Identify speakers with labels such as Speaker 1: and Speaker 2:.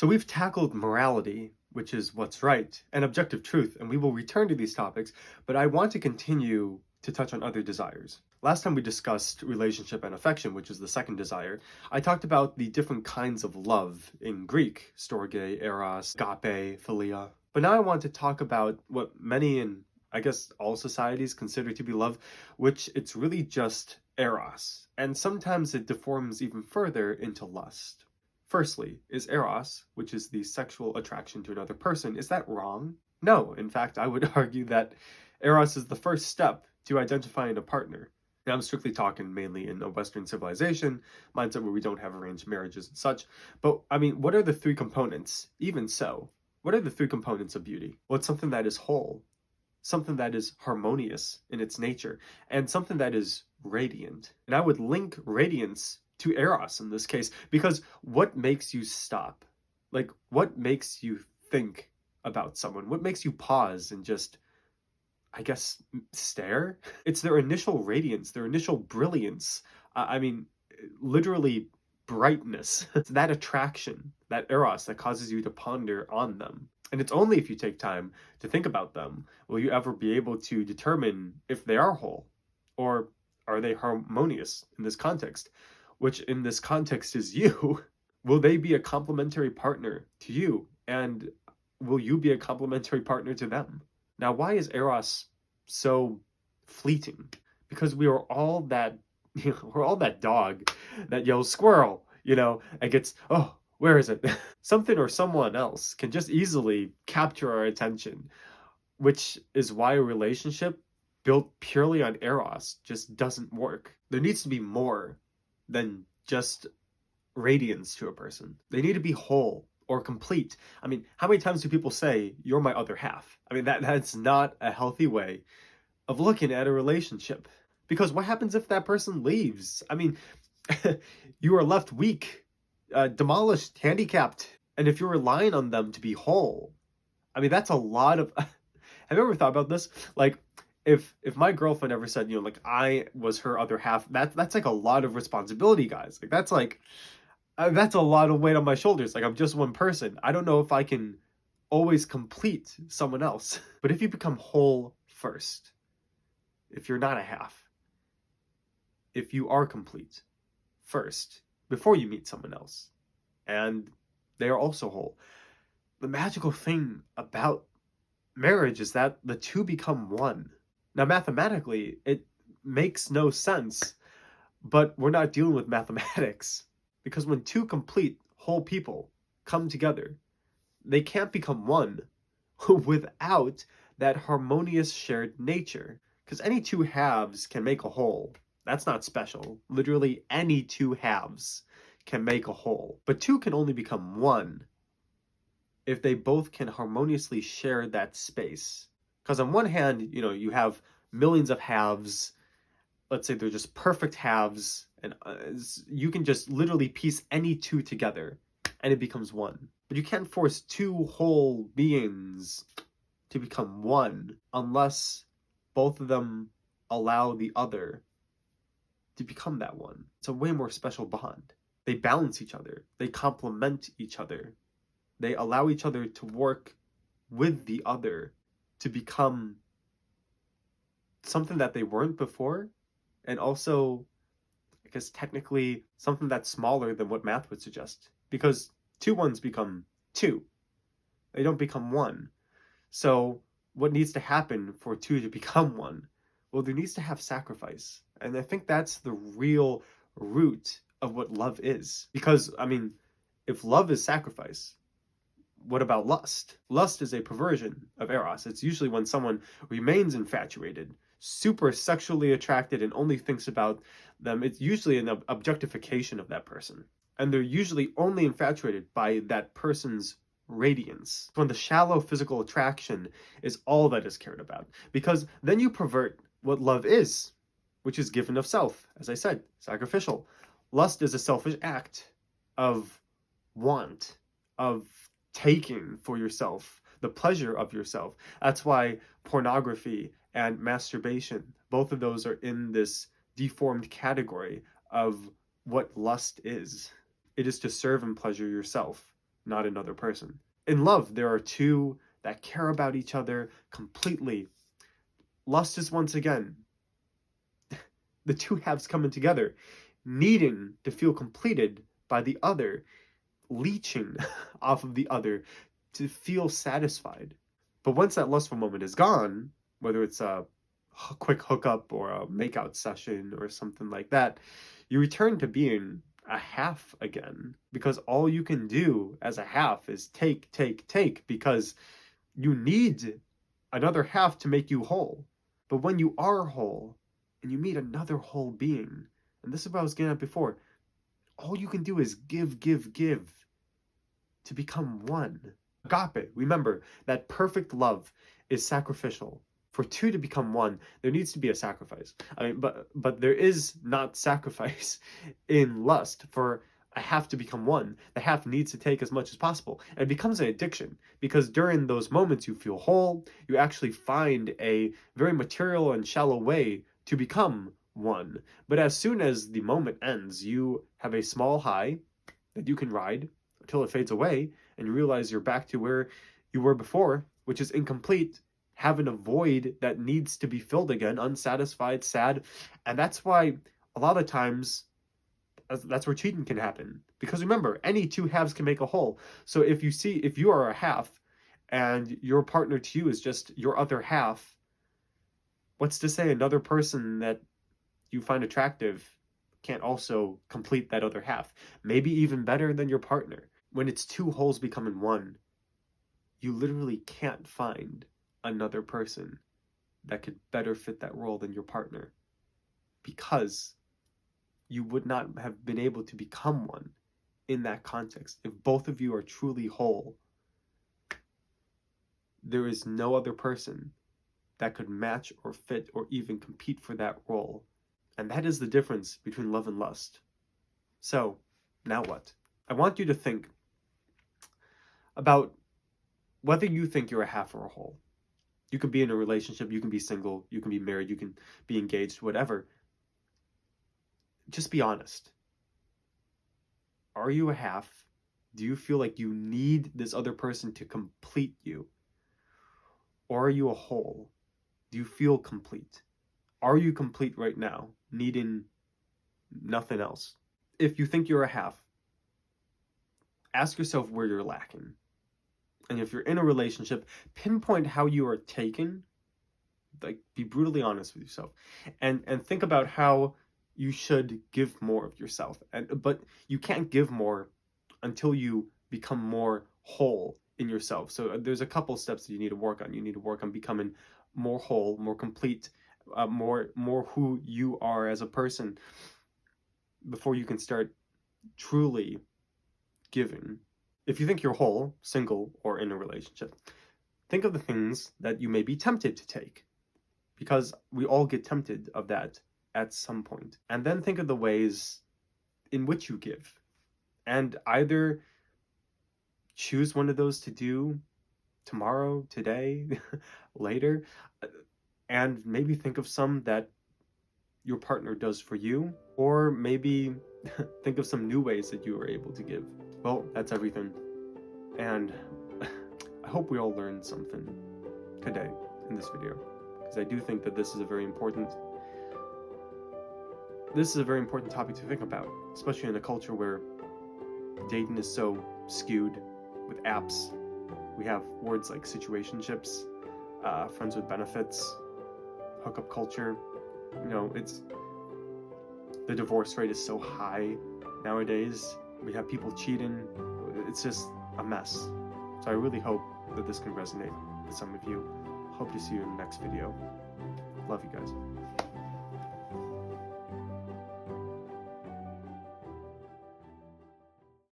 Speaker 1: So we've tackled morality, which is what's right, and objective truth, and we will return to these topics, but I want to continue to touch on other desires. Last time we discussed relationship and affection, which is the second desire. I talked about the different kinds of love in Greek, storge, eros, agape, philia. But now I want to talk about what many in, I guess, all societies consider to be love, which it's really just eros, and sometimes it deforms even further into lust. Firstly, is eros, which is the sexual attraction to another person, is that wrong? No, in fact, I would argue that eros is the first step to identifying a partner. Now, I'm strictly talking mainly in a Western civilization mindset where we don't have arranged marriages and such. But I mean, what are the three components? Even so, what are the three components of beauty? Well, it's something that is whole, something that is harmonious in its nature, and something that is radiant. And I would link radiance to eros in this case, because what makes you stop? Like, what makes you think about someone? What makes you pause and just, I guess, stare? It's their initial radiance, their initial brilliance. I mean, literally brightness. It's that attraction, that eros that causes you to ponder on them. And it's only if you take time to think about them will you ever be able to determine if they are whole or are they harmonious in this context, which in this context is you. Will they be a complementary partner to you? And will you be a complementary partner to them? Now, why is eros so fleeting? Because we are all that, we're all that dog that yells squirrel, and gets, oh, where is it? Something or someone else can just easily capture our attention, which is why a relationship built purely on eros just doesn't work. There needs to be more than just radiance to a person. They need to be whole or complete. I mean, how many times do people say, you're my other half? I mean, that's not a healthy way of looking at a relationship. Because what happens if that person leaves? I mean, you are left weak, demolished, handicapped. And if you're relying on them to be whole, I mean, that's a lot of... Have you ever thought about this? Like, if my girlfriend ever said, like I was her other half, that's like a lot of responsibility, guys. Like that's a lot of weight on my shoulders. Like I'm just one person. I don't know if I can always complete someone else. But if you become whole first, if you're not a half, if you are complete first, before you meet someone else, and they are also whole, the magical thing about marriage is that the two become one. Now, mathematically, it makes no sense, but we're not dealing with mathematics. Because when two complete, whole people come together, they can't become one without that harmonious shared nature. Because any two halves can make a whole. That's not special. Literally, any two halves can make a whole. But two can only become one if they both can harmoniously share that space. Because on one hand, you have millions of halves. Let's say they're just perfect halves, and you can just literally piece any two together, and it becomes one. But you can't force two whole beings to become one unless both of them allow the other to become that one. It's a way more special bond. They balance each other. They complement each other. They allow each other to work with the other to become something that they weren't before, and also, I guess, technically something that's smaller than what math would suggest. Because two ones become two. They don't become one. So what needs to happen for two to become one? Well, there needs to have sacrifice. And I think that's the real root of what love is. Because, I mean, if love is sacrifice, what about lust? Lust is a perversion of eros. It's usually when someone remains infatuated, super sexually attracted, and only thinks about them. It's usually an objectification of that person. And they're usually only infatuated by that person's radiance. When the shallow physical attraction is all that is cared about. Because then you pervert what love is, which is given of self. As I said, sacrificial. Lust is a selfish act of want, of taking for yourself, the pleasure of yourself. That's why pornography and masturbation, both of those are in this deformed category of what lust is. It is to serve and pleasure yourself. not another person. In love, there are two that care about each other completely. Lust is once again the two halves coming together, needing to feel completed by the other, leeching off of the other to feel satisfied. But once that lustful moment is gone, whether it's a quick hookup or a makeout session or something like that, you return to being a half again, because all you can do as a half is take, take, take, because you need another half to make you whole. But when you are whole and you meet another whole being, and this is what I was getting at before, all you can do is give, give, give to become one. Agape, remember that perfect love is sacrificial. For two to become one, there needs to be a sacrifice. I mean, but there is not sacrifice in lust. For a half to become one, the half needs to take as much as possible. And it becomes an addiction, because during those moments you feel whole, you actually find a very material and shallow way to become one. But as soon as the moment ends, you have a small high that you can ride until it fades away, and you realize you're back to where you were before, which is incomplete, having a void that needs to be filled again, unsatisfied, sad. And that's why a lot of times that's where cheating can happen. Because remember, any two halves can make a whole. So if you are a half and your partner to you is just your other half, what's to say another person that you find attractive can't also complete that other half? Maybe even better than your partner. When it's two wholes becoming one, you literally can't find another person that could better fit that role than your partner, because you would not have been able to become one in that context. If both of you are truly whole, there is no other person that could match or fit or even compete for that role. And that is the difference between love and lust. So, now what? I want you to think about whether you think you're a half or a whole. You can be in a relationship, you can be single, you can be married, you can be engaged, whatever. Just be honest. Are you a half? Do you feel like you need this other person to complete you? Or are you a whole? Do you feel complete? Are you complete right now, needing nothing else? If you think you're a half, ask yourself where you're lacking. And if you're in a relationship, pinpoint how you are taken. Like, be brutally honest with yourself, and think about how you should give more of yourself. But you can't give more until you become more whole in yourself. So there's a couple steps that you need to work on. You need to work on becoming more whole, more complete, more who you are as a person, before you can start truly giving. If you think you're whole, single, or in a relationship, think of the things that you may be tempted to take, because we all get tempted of that at some point. And then think of the ways in which you give, and either choose one of those to do tomorrow, today, later, and maybe think of some that your partner does for you, or maybe think of some new ways that you are able to give. Well, that's everything. And I hope we all learned something today in this video, because I do think that this is a very important topic to think about, especially in a culture where dating is so skewed with apps. We have words like situationships, friends with benefits, hookup culture. It's the divorce rate is so high nowadays. We have people cheating. It's just a mess. So I really hope that this can resonate with some of you. Hope to see you in the next video. Love you guys.